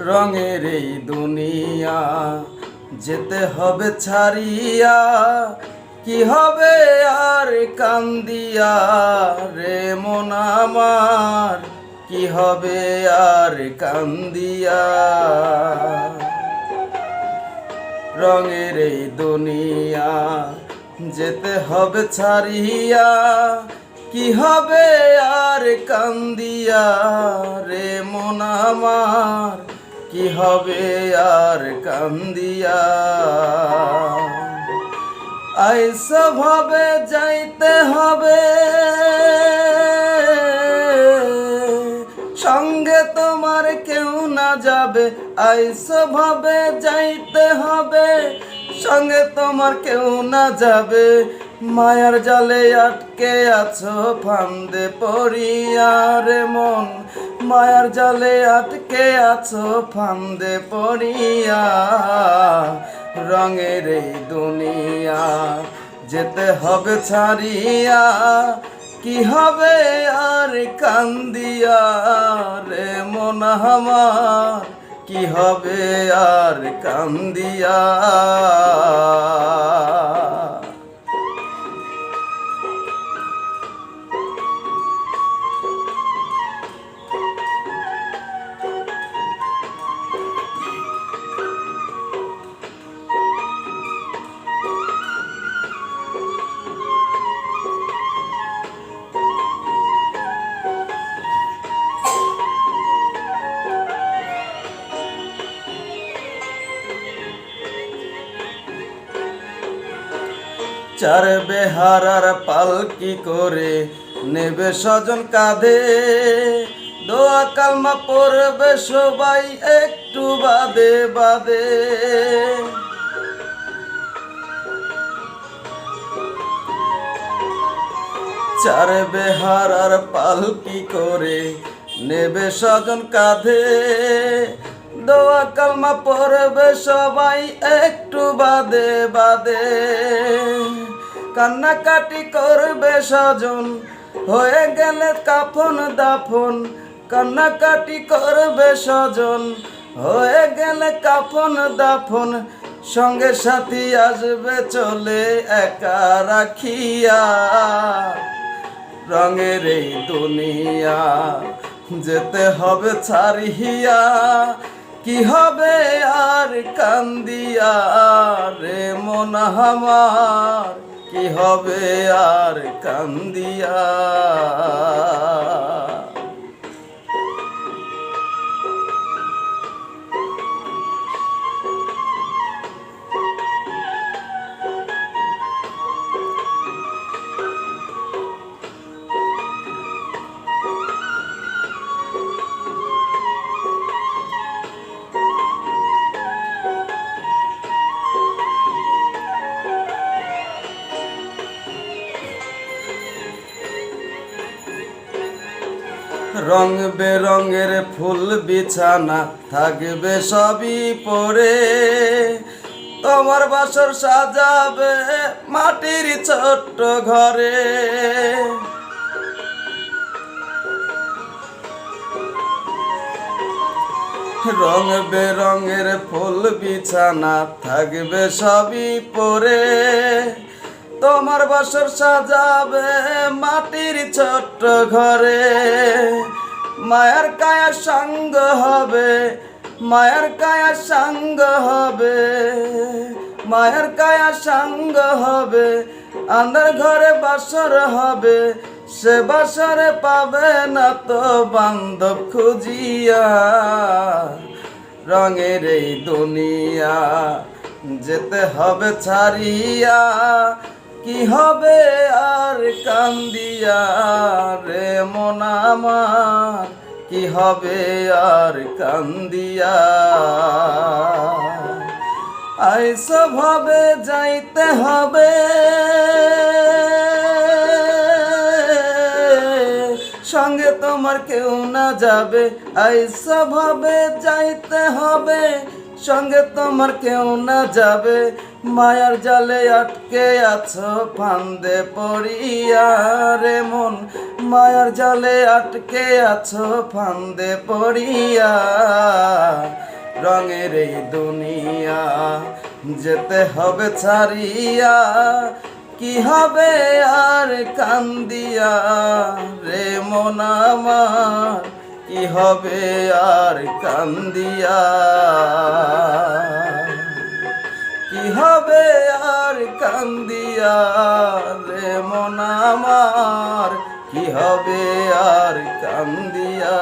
রঙের এই দুনিয়া যেতে হবে ছাড়িয়া, কি হবে আর কান্দিয়া রে মন আমার, কি হবে আর কান্দিয়া। রঙের এই দুনিয়া যেতে হবে ছাড়িয়া, কি হবে আর কান্দিয়া রে মন আমার, কি হবে আর কান্দিয়া। আইসা ভাবে যাইতে হবে, সঙ্গে তোমার কেউ না যাবে। আইসা ভাবে যাইতে হবে, সঙ্গে তোমার কেউ না যাবে। মায়ার জালে আটকে আছো ফান্দে পড়িয়া রে মন, মায়ার জালে আটকে আছো ফান্দে পড়িয়া। রঙের এই দুনিয়া যেতে হবে ছাড়িয়া, কি হবে আর কান্দিয়া রে মন আমার, কি হবে আর কান্দিয়া। চার বেহারার পালকি করে নেবে স্বজন কাঁধে, দোয়া কালমা পড়বে সবাই একটু বাদে বাদে। চার বেহারার পালকি করে নেবে স্বজন কাঁধে, দোয়া কালমা পড়বে সবাই একটু বাদে বাদে। কান্নাকাটি করবে স্বজন হয়ে গেলে কাফন দাফন, কান্নাকাটি করবে স্বজন হয়ে গেলে কাফন দাফন। সঙ্গে সাথী আসবে চলে একা রাখিয়া, রঙের এই দুনিয়া যেতে হবে ছাড়িয়া, কি হবে আর কান্দিয়া রে মন আমার, কি হবে আর কান্দিয়া। রং বেরঙের ফুল বিছানা থাকবে সবই পরে, তোমার বাসর সাজাবে মাটির ছোট্ট ঘরে। রং বেরঙের ফুল বিছানা থাকবে সবই পরে, তোমার বাসর সাজাবে মাটির ছোট্ট ঘরে। মায়ার কায়া সঙ্গ হবে, মায়ার কায়া সঙ্গ হবে, মায়ার কায়া সঙ্গ হবে। আন্ধার ঘরে বাসর হবে, সে বাসরে পাবে না তো বান্ধব খুঁজিয়া। রঙের এই দুনিয়া যেতে হবে ছাড়িয়া, কি হবে আর কান্দিয়া রে মন আমার, কি হবে আর কান্দিয়া। আইসা ভাবে যাইতে হবে, সঙ্গে তোমার কেউ না যাবে। আইসা ভাবে যাইতে হবে, সঙ্গে তোমার কেউ না যাবে। মায়ার জালে আটকে আছো ফান্দে পড়িয়া রে মন, মায়ার জালে আটকে আছো ফান্দে পড়িয়া। রঙের এই দুনিয়া যেতে হবে ছাড়িয়া, কি হবে আর কান্দিয়া রে মন আমার, কি হবে আর কান্দিয়া, কি হবে আর কান্দিয়া রে মন আমার, কি হবে আর কান্দিয়া।